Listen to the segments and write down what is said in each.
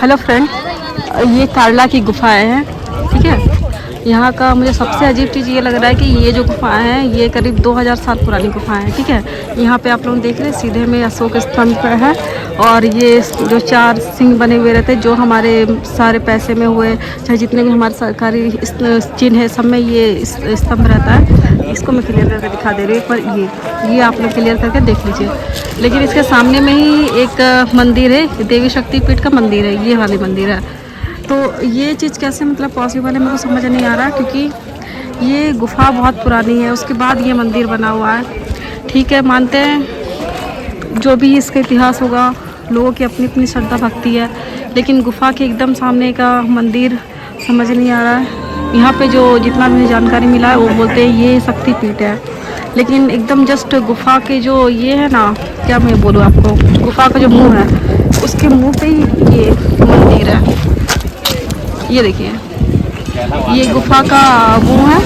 Hello friend, ये कारला की गुफाएं हैं। ठीक है, यहाँ का मुझे सबसे अजीब चीज़ ये लग रहा है कि ये जो गुफाएं हैं ये करीब 2000 साल पुरानी गुफाएं हैं। ठीक है, यहाँ पे आप लोग देख रहे हैं सीधे में अशोक स्तंभ पे है और ये जो 4 सिंह बने हुए रहते हैं जो हमारे सारे पैसे में हुए, चाहे जितने भी हमारे सरकारी चिन्ह है सब में ये स्तंभ रहता है। इसको मैं क्लियर करके दिखा दे रही हूँ, पर ये आप लोग क्लियर करके देख लीजिए। लेकिन इसके सामने में ही एक मंदिर है, देवी शक्तिपीठ का मंदिर है, ये वाली मंदिर है। तो ये चीज़ कैसे मतलब पॉसिबल है मेरे को समझ नहीं आ रहा, क्योंकि ये गुफा बहुत पुरानी है, उसके बाद ये मंदिर बना हुआ है। ठीक है, मानते हैं जो भी इसका इतिहास होगा, लोगों की अपनी अपनी श्रद्धा भक्ति है, लेकिन गुफा के एकदम सामने का मंदिर समझ नहीं आ रहा है। यहाँ पे जो जितना भी जानकारी मिला है वो बोलते हैं ये शक्तिपीठ है, लेकिन एकदम जस्ट गुफा के जो ये है ना, क्या मैं बोलूँ आपको, गुफा का जो मुंह है उसके मुंह पे ही ये मंदिर है। ये देखिए, ये गुफा का मुंह है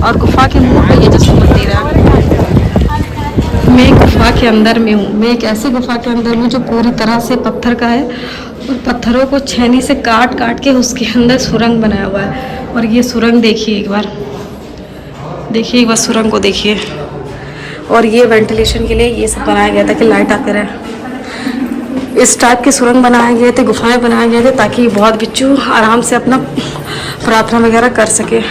और गुफा के मुंह पे ये जस्ट मंदिर है। मैं गुफा के अंदर में हूँ, मैं एक ऐसे गुफा के अंदर में जो पूरी तरह से पत्थर का है और पत्थरों को छेनी से काट काट के उसके अंदर सुरंग बनाया हुआ है। और ये सुरंग देखिए एक बार, देखिए एक बार सुरंग को देखिए। और ये वेंटिलेशन के लिए ये सब बनाया गया था कि लाइट आते रहे। इस टाइप के सुरंग बनाए गए थे, गुफाएं बनाए गए थे ताकि बहुत बिच्छू आराम से अपना प्रार्थना वगैरह कर सके।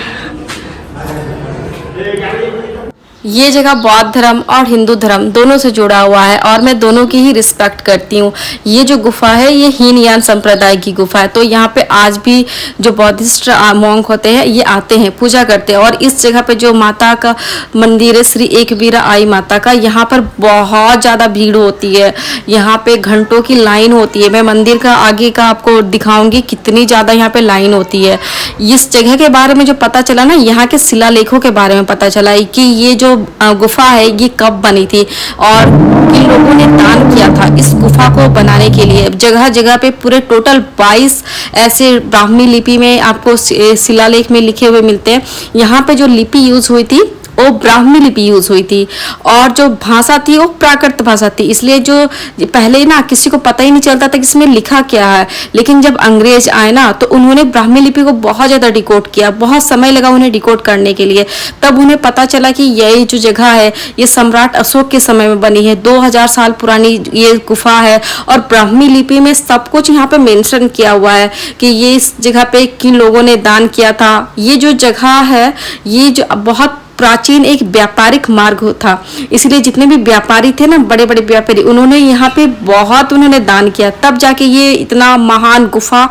ये जगह बौद्ध धर्म और हिंदू धर्म दोनों से जुड़ा हुआ है और मैं दोनों की ही रिस्पेक्ट करती हूँ। ये जो गुफा है ये हीनयान संप्रदाय की गुफा है, तो यहाँ पे आज भी जो बौद्धिस्ट मॉन्क होते हैं ये आते हैं, पूजा करते हैं। और इस जगह पे जो माता का मंदिर है श्री एकवीरा आई माता का, यहाँ पर बहुत ज़्यादा भीड़ होती है, यहाँ पे घंटों की लाइन होती है। मैं मंदिर का आगे का आपको दिखाऊंगी कितनी ज़्यादा यहाँ पे लाइन होती है। इस जगह के बारे में जो पता चला ना, यहाँ के शिलालेखों के बारे में पता चला कि ये जो गुफा है ये कब बनी थी और किन लोगों ने दान किया था इस गुफा को बनाने के लिए। जगह जगह पे पूरे टोटल 22 ऐसे ब्राह्मी लिपि में आपको शिलालेख में लिखे हुए मिलते हैं। यहाँ पे जो लिपि यूज हुई थी वो ब्राह्मी लिपि यूज हुई थी और जो भाषा थी वो प्राकृत भाषा थी, इसलिए जो पहले ना किसी को पता ही नहीं चलता था कि इसमें लिखा क्या है। लेकिन जब अंग्रेज आए ना तो उन्होंने ब्राह्मी लिपि को बहुत ज़्यादा डिकोड किया, बहुत समय लगा उन्हें डिकोड करने के लिए। तब उन्हें पता चला कि यही जो जगह है ये सम्राट अशोक के समय में बनी है, 2000 साल पुरानी ये गुफा है। और ब्राह्मी लिपि में सब कुछ यहाँ पे मेंशन किया हुआ है कि ये इस जगह पे किन लोगों ने दान किया था। ये जो जगह है ये जो बहुत प्राचीन एक व्यापारिक मार्ग था, इसलिए जितने भी व्यापारी थे ना, बड़े बड़े व्यापारी, उन्होंने यहाँ पे बहुत उन्होंने दान किया, तब जाके ये इतना महान गुफा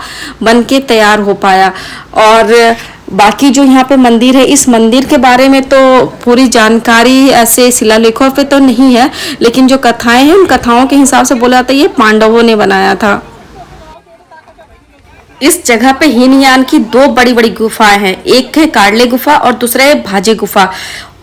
बन के तैयार हो पाया। और बाकी जो यहाँ पे मंदिर है, इस मंदिर के बारे में तो पूरी जानकारी ऐसे शिलालेखों पे तो नहीं है, लेकिन जो कथाएं हैं उन कथाओं के हिसाब से बोला जाता है ये पांडवों ने बनाया था। इस जगह पे हीनयान की 2 बड़ी बड़ी गुफाएं हैं, एक है कार्ले गुफा और दूसरा है भाजे गुफा।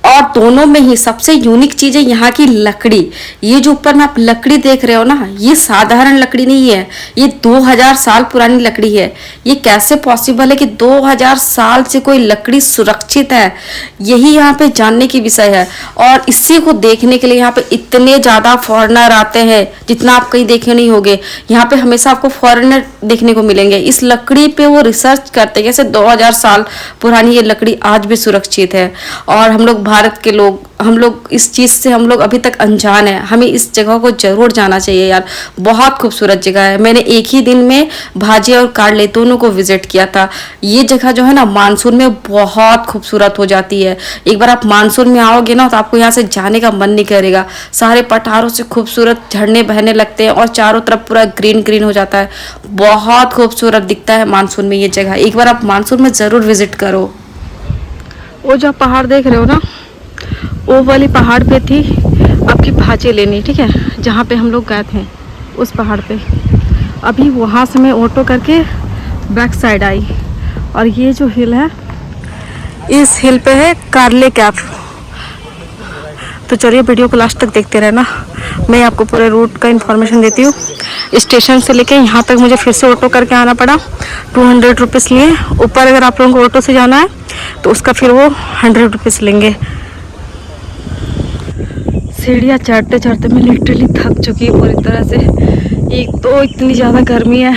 और दोनों में ही सबसे यूनिक चीज है यहाँ की लकड़ी। ये जो ऊपर में आप लकड़ी देख रहे हो ना, ये साधारण लकड़ी नहीं है, ये 2000 साल पुरानी लकड़ी है। ये कैसे पॉसिबल है कि 2000 साल से कोई लकड़ी सुरक्षित है, यही यहाँ पे जानने की विषय है। और इसी को देखने के लिए यहाँ पे इतने ज्यादा फॉरेनर आते हैं, जितना आप कहीं देखे नहीं होंगे। यहाँ पे हमेशा आपको फॉरेनर देखने को मिलेंगे। इस लकड़ी पे वो रिसर्च करते हैं कैसे 2000 साल पुरानी ये लकड़ी आज भी सुरक्षित है। और हम लोग भारत के लोग, हम लोग इस चीज़ से हम लोग अभी तक अनजान है। हमें इस जगह को जरूर जाना चाहिए यार, बहुत खूबसूरत जगह है। मैंने एक ही दिन में भाजे और कार्ले दोनों को विजिट किया था। ये जगह जो है ना मानसून में बहुत खूबसूरत हो जाती है। एक बार आप मानसून में आओगे ना तो आपको यहाँ से जाने का मन नहीं करेगा। सारे पठारों से खूबसूरत झरने बहने लगते हैं और चारों तरफ पूरा ग्रीन ग्रीन हो जाता है। बहुत खूबसूरत दिखता है मानसून में ये जगह। एक बार आप मानसून में ज़रूर विजिट करो। वो जो पहाड़ देख रहे हो ना, वो वाली पहाड़ पे थी आपकी भाजे लेनी, ठीक है, जहाँ पे हम लोग गए थे उस पहाड़ पे। अभी वहाँ से मैं ऑटो करके बैक साइड आई और ये जो हिल है, इस हिल पे है कार्ले कैफ। तो चलिए वीडियो को लास्ट तक देखते रहना, मैं आपको पूरे रूट का इन्फॉर्मेशन देती हूँ। स्टेशन से लेके यहाँ तक मुझे फिर से ऑटो करके आना पड़ा, 200 रुपीज़ लिए। ऊपर अगर आप लोगों को ऑटो से जाना है तो उसका फिर वो 100 रुपीज़ लेंगे। सीढ़ियाँ चढ़ते चढ़ते मैं लिटरली थक चुकी हूँ पूरी तरह से। एक तो इतनी ज़्यादा गर्मी है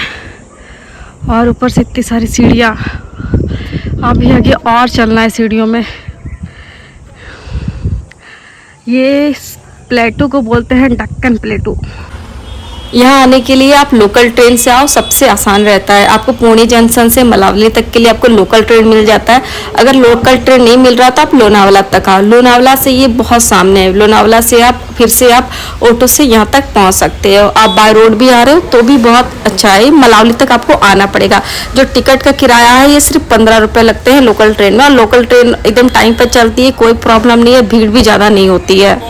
और ऊपर से इतनी सारी सीढ़ियाँ। अभी आगे और चलना है सीढ़ियों में। ये प्लेटू को बोलते हैं डक्कन प्लेटू। यहाँ आने के लिए आप लोकल ट्रेन से आओ, सबसे आसान रहता है। आपको पुणे जंक्शन से मलावली तक के लिए आपको लोकल ट्रेन मिल जाता है। अगर लोकल ट्रेन नहीं मिल रहा तो आप लोनावला तक आओ। लोनावला से ये बहुत सामने है। लोनावला से आप फिर से आप ऑटो से यहाँ तक पहुँच सकते हो। आप बाय रोड भी आ रहे हो तो भी बहुत अच्छा है। मलावली तक आपको आना पड़ेगा। जो टिकट का किराया है ये सिर्फ 15 रुपये लगते हैं लोकल ट्रेन में। और लोकल ट्रेन एकदम टाइम पर चलती है, कोई प्रॉब्लम नहीं है, भीड़ भी ज़्यादा नहीं होती है।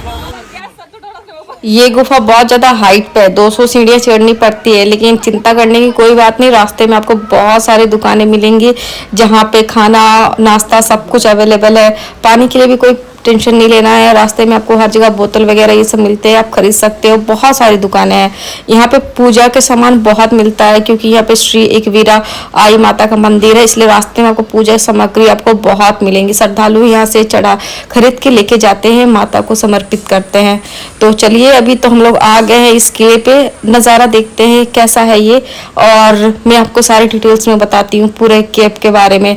ये गुफा बहुत ज़्यादा हाइट पे है, 200 सीढ़ियाँ चढ़नी पड़ती है, लेकिन चिंता करने की कोई बात नहीं। रास्ते में आपको बहुत सारी दुकानें मिलेंगी जहाँ पे खाना नाश्ता सब कुछ अवेलेबल है। पानी के लिए भी कोई टेंशन नहीं लेना है। रास्ते में आपको हर जगह बोतल वगैरह ये सब मिलते हैं, आप खरीद सकते हो। बहुत सारी दुकानें हैं। यहाँ पे पूजा के सामान बहुत मिलता है, क्योंकि यहाँ पे श्री एकवीरा आई माता का मंदिर है, इसलिए रास्ते में आपको पूजा सामग्री आपको बहुत मिलेंगी। श्रद्धालु यहाँ से चढ़ा खरीद के लेके जाते हैं, माता को समर्पित करते हैं। तो चलिए अभी तो हम लोग आ गए हैं इस किले पे, नज़ारा देखते हैं कैसा है ये, और मैं आपको सारी डिटेल्स में बताती हूँ पूरे केव के बारे में।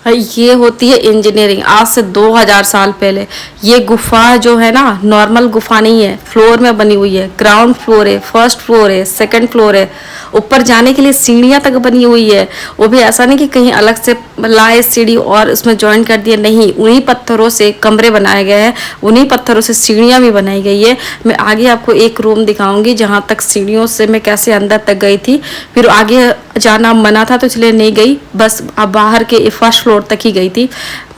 ये होती है इंजीनियरिंग। आज से 2000 साल पहले ये गुफा जो है ना, नॉर्मल गुफा नहीं है, फ्लोर में बनी हुई है। ग्राउंड फ्लोर है, फर्स्ट फ्लोर है, सेकंड फ्लोर है। ऊपर जाने के लिए सीढ़ियाँ तक बनी हुई है। वो भी ऐसा नहीं कि कहीं अलग से लाए सीढ़ी और उसमें ज्वाइन कर दिए, नहीं, उन्हीं पत्थरों से कमरे बनाए गए हैं, उन्हीं पत्थरों से सीढ़ियाँ भी बनाई गई है। मैं आगे आपको एक रूम दिखाऊंगी जहाँ तक सीढ़ियों से मैं कैसे अंदर तक गई थी। फिर आगे जाना मना था तो इसलिए नहीं गई, बस अब बाहर के फर्स्ट फ्लोर तक ही गई थी।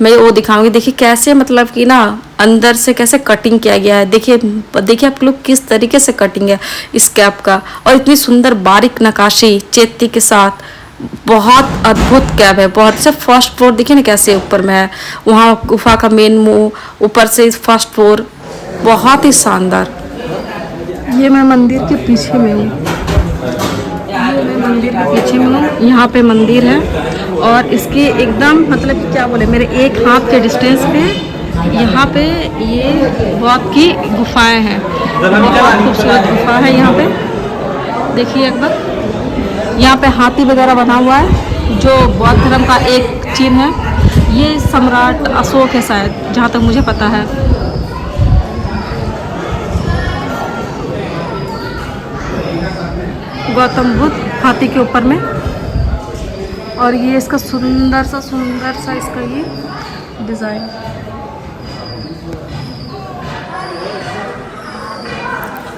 मैं वो दिखाऊंगी। देखिए कैसे, मतलब कि ना अंदर से कैसे कटिंग किया गया है। देखिए देखिए आप लोग किस तरीके से कटिंग है इस कैप का, और इतनी सुंदर बारीक नकाशी चेती के साथ। बहुत अद्भुत कैब है, बहुत से। फर्स्ट फ्लोर देखिए ना कैसे ऊपर में है, वहाँ गुफा का मेन मुंह, ऊपर से फर्स्ट फ्लोर, बहुत ही शानदार। ये मैं मंदिर के पीछे में हूँ, मंदिर के पीछे में हूँ। यहाँ पे मंदिर है और इसके एकदम मतलब कि क्या बोले, मेरे एक हाथ के डिस्टेंस पे यहाँ पे ये बौद्ध की गुफाएं हैं। बहुत खूबसूरत गुफा है यहाँ पे। देखिए एक बार, यहाँ पे हाथी वगैरह बना हुआ है जो बौद्ध धर्म का एक चिन्ह है। ये सम्राट अशोक है शायद, जहाँ तक मुझे पता है। गौतम बुद्ध हाथी के ऊपर में, और ये इसका सुंदर सा इसका ये डिज़ाइन।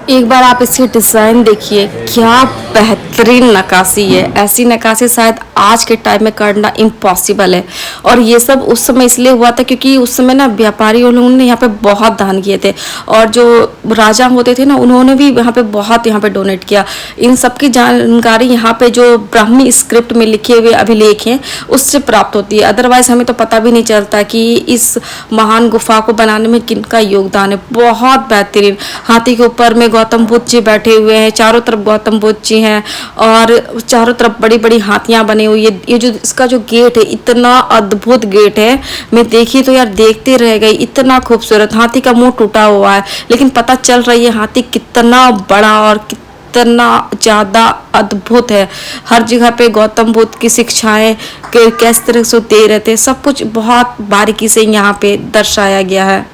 एक बार आप इसकी डिज़ाइन देखिए, क्या बेहतरीन नक्काशी है। ऐसी नक्काशी शायद आज के टाइम में करना इम्पॉसिबल है। और ये सब उस समय इसलिए हुआ था क्योंकि उस समय ना व्यापारियों ने यहाँ पे बहुत दान किए थे, और जो राजा होते थे ना उन्होंने भी यहाँ पे बहुत यहाँ पे डोनेट किया। इन सब की जानकारी यहाँ पे जो ब्राह्मी स्क्रिप्ट में लिखे हुए अभिलेख हैं उससे प्राप्त होती है। अदरवाइज हमें तो पता भी नहीं चलता कि इस महान गुफा को बनाने में किनका योगदान है। बहुत बेहतरीन। हाथी के ऊपर में गौतम बुद्ध जी बैठे हुए हैं, चारों तरफ गौतम बुद्ध जी हैं, और चारों तरफ बड़ी बड़ी हाथियां बनी हुई है। ये जो इसका जो गेट है, इतना अद्भुत गेट है, मैं देखी तो यार देखते रह गई। इतना खूबसूरत। हाथी का मुंह टूटा हुआ है, लेकिन पता चल रही है हाथी कितना बड़ा और कितना ज़्यादा अद्भुत है। हर जगह पे गौतम बुद्ध की शिक्षाएं किस तरह से दे रहे थे, सब कुछ बहुत बारीकी से यहाँ पे दर्शाया गया है।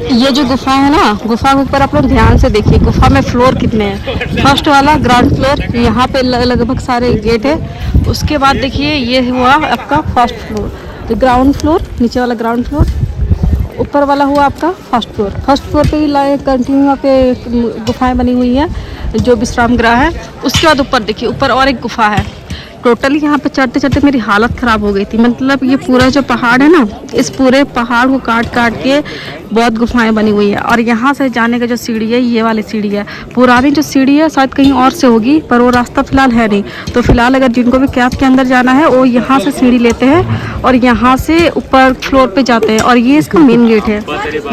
ये जो गुफा है ना, गुफा के ऊपर आप लोग ध्यान से देखिए गुफा में फ्लोर कितने हैं। फर्स्ट वाला ग्राउंड फ्लोर, यहाँ पे लगभग सारे गेट है। उसके बाद देखिए ये हुआ आपका फर्स्ट फ्लोर, तो ग्राउंड फ्लोर, नीचे वाला ग्राउंड फ्लोर, ऊपर वाला हुआ आपका फर्स्ट फ्लोर। फर्स्ट फ्लोर पे ही लाए कंटिन्यू यहाँ पे गुफाएं बनी हुई हैं जो विश्राम गृह है। उसके बाद ऊपर देखिए, ऊपर और एक गुफा है। टोटली यहाँ पे चढ़ते चढ़ते मेरी हालत ख़राब हो गई थी। मतलब ये पूरा जो पहाड़ है ना, इस पूरे पहाड़ को काट काट के बहुत गुफाएं बनी हुई है। और यहाँ से जाने का जो सीढ़ी है, ये वाली सीढ़ी है। पुरानी जो सीढ़ी है शायद कहीं और से होगी, पर वो रास्ता फ़िलहाल है नहीं। तो फिलहाल अगर जिनको भी कैब के अंदर जाना है वो यहाँ से सीढ़ी लेते हैं और यहाँ से ऊपर फ्लोर पर जाते हैं। और ये इसका मेन गेट है,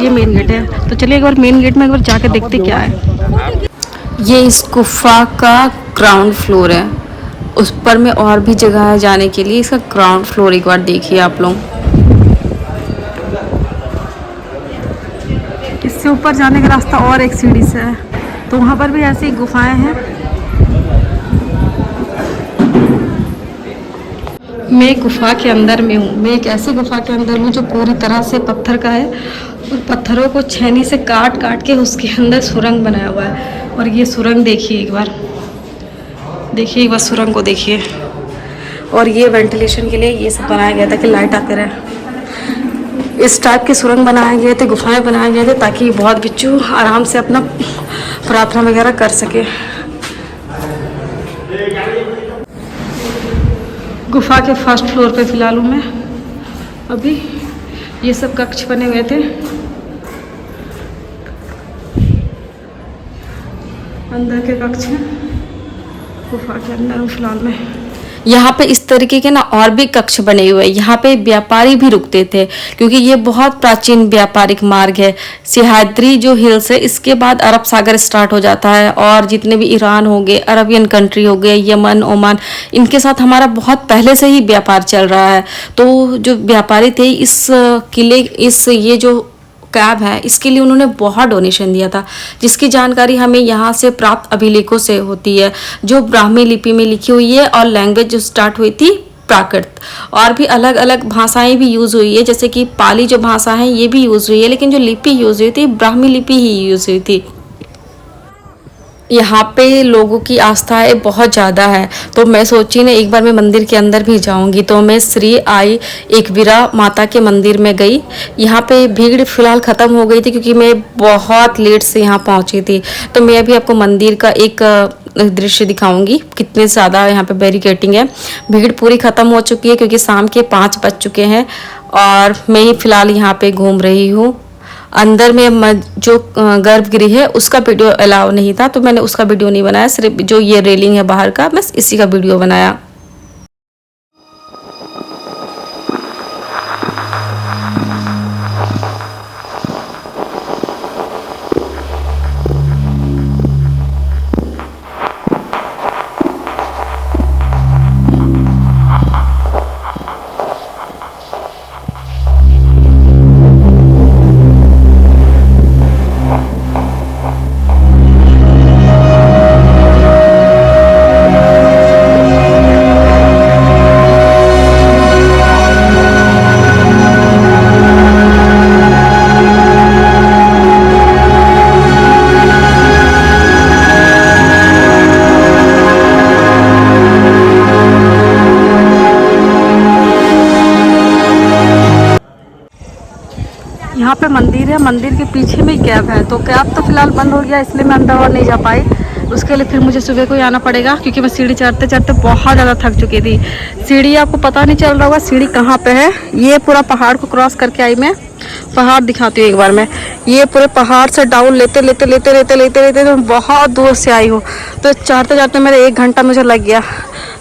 ये मेन गेट है। तो चलिए एक बार मेन गेट में एक बार जाके देखते क्या है। ये इस गुफा का ग्राउंड फ्लोर है। उस पर में और भी जगह है जाने के लिए। इसका ग्राउंड फ्लोर एक बार देखिए आप लोग। इससे ऊपर जाने का रास्ता और एक सीढ़ी से है, तो वहाँ पर भी ऐसी गुफाएं हैं। मैं गुफा के अंदर में हूँ। मैं एक ऐसी गुफा के अंदर हूँ जो पूरी तरह से पत्थर का है और पत्थरों को छेनी से काट काट के उसके अंदर सुरंग बनाया हुआ है। और ये सुरंग देखिए एक बार, देखिए एक बार सुरंग को देखिए। और ये वेंटिलेशन के लिए ये सब बनाया गया था कि लाइट आते रहे। इस टाइप के सुरंग बनाए गए थे, गुफाएं बनाए गए थे ताकि बहुत बिच्छू आराम से अपना प्रार्थना वगैरह कर सके। गुफा के फर्स्ट फ्लोर पे फिलहाल हूँ मैं अभी। ये सब कक्ष बने हुए थे, अंदर के कक्ष हैं। गुफा के अंदर हूँ फिलहाल मैं। यहाँ पे इस तरीके के ना और भी कक्ष बने हुए हैं। यहाँ पे व्यापारी भी रुकते थे क्योंकि ये बहुत प्राचीन व्यापारिक मार्ग है। सिहाद्री जो हिल्स है, इसके बाद अरब सागर स्टार्ट हो जाता है और जितने भी ईरान हो गए, अरबियन कंट्री हो गए, यमन, ओमान, इनके साथ हमारा बहुत पहले से ही व्यापार चल रहा है। तो जो व्यापारी थे इस किले, इस ये जो कैब है, इसके लिए उन्होंने बहुत डोनेशन दिया था, जिसकी जानकारी हमें यहाँ से प्राप्त अभिलेखों से होती है जो ब्राह्मी लिपि में लिखी हुई है। और लैंग्वेज जो स्टार्ट हुई थी प्राकृत, और भी अलग अलग भाषाएं भी यूज़ हुई है, जैसे कि पाली जो भाषा है ये भी यूज़ हुई है, लेकिन जो लिपि यूज़ हुई थी ब्राह्मी लिपि ही यूज़ हुई थी। यहाँ पे लोगों की आस्थाएं बहुत ज़्यादा है, तो मैं सोची ना एक बार मैं मंदिर के अंदर भी जाऊँगी। तो मैं श्री आई एकवीरा माता के मंदिर में गई। यहाँ पे भीड़ फिलहाल ख़त्म हो गई थी क्योंकि मैं बहुत लेट से यहाँ पहुँची थी। तो मैं अभी आपको मंदिर का एक दृश्य दिखाऊंगी, कितने ज़्यादा यहाँ पे बैरिकेटिंग है। भीड़ पूरी ख़त्म हो चुकी है क्योंकि शाम के 5 बज चुके हैं और मैं ही फ़िलहाल यहाँ पे घूम रही हूँ। अंदर में जो गर्भगृह है उसका वीडियो अलाउ नहीं था, तो मैंने उसका वीडियो नहीं बनाया। सिर्फ जो ये रेलिंग है बाहर का, बस इसी का वीडियो बनाया। यहाँ पे मंदिर है, मंदिर के पीछे में कैब है। तो कैब तो फिलहाल बंद हो गया, इसलिए मैं अंदर और नहीं जा पाई। उसके लिए फिर मुझे सुबह को ही आना पड़ेगा क्योंकि मैं सीढ़ी चढ़ते चढ़ते बहुत ज़्यादा थक चुकी थी। सीढ़ी आपको पता नहीं चल रहा होगा सीढ़ी कहाँ पे है। ये पूरा पहाड़ को क्रॉस करके आई मैं। पहाड़ दिखाती हूँ एक बार मैं। ये पूरे पहाड़ से डाउन लेते लेते लेते लेते लेते लेते तो बहुत दूर से आई हूँ। तो चढ़ते चढ़ते मेरा 1 घंटा मुझे लग गया।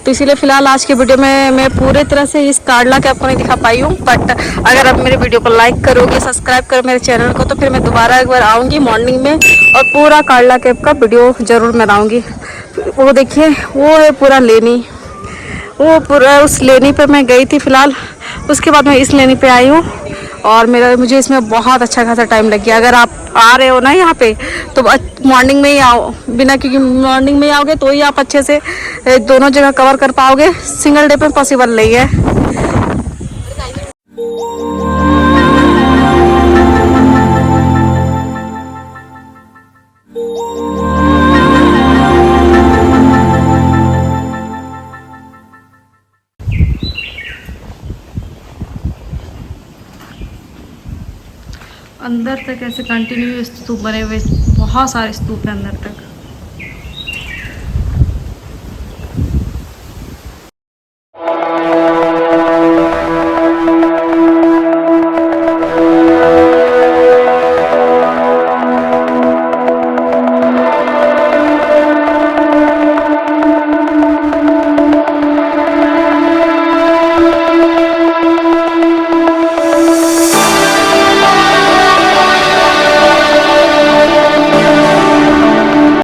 तो इसीलिए फ़िलहाल आज के वीडियो में मैं पूरे तरह से इस कार्ला के आपको नहीं दिखा पाई हूँ। बट अगर आप मेरे वीडियो को लाइक करोगे, सब्सक्राइब करो मेरे चैनल को, तो फिर मैं दोबारा एक बार आऊँगी मॉर्निंग में और पूरा कार्ला कैब का वीडियो ज़रूर मैं लाऊँगी। वो देखिए, वो है पूरा लेनी, वो पूरा उस लेनी पर मैं गई थी फ़िलहाल। उसके बाद मैं इस लेनी पे आई हूँ और मुझे इसमें बहुत अच्छा खासा टाइम लग गया। अगर आप आ रहे हो ना यहाँ पे तो मॉर्निंग में ही आओ, क्योंकि मॉर्निंग में ही आओगे तो ही आप अच्छे से दोनों जगह कवर कर पाओगे। सिंगल डे पे पॉसिबल नहीं है। अंदर तक ऐसे कंटिन्यू स्तूप बने हुए, बहुत सारे स्तूप हैं अंदर तक।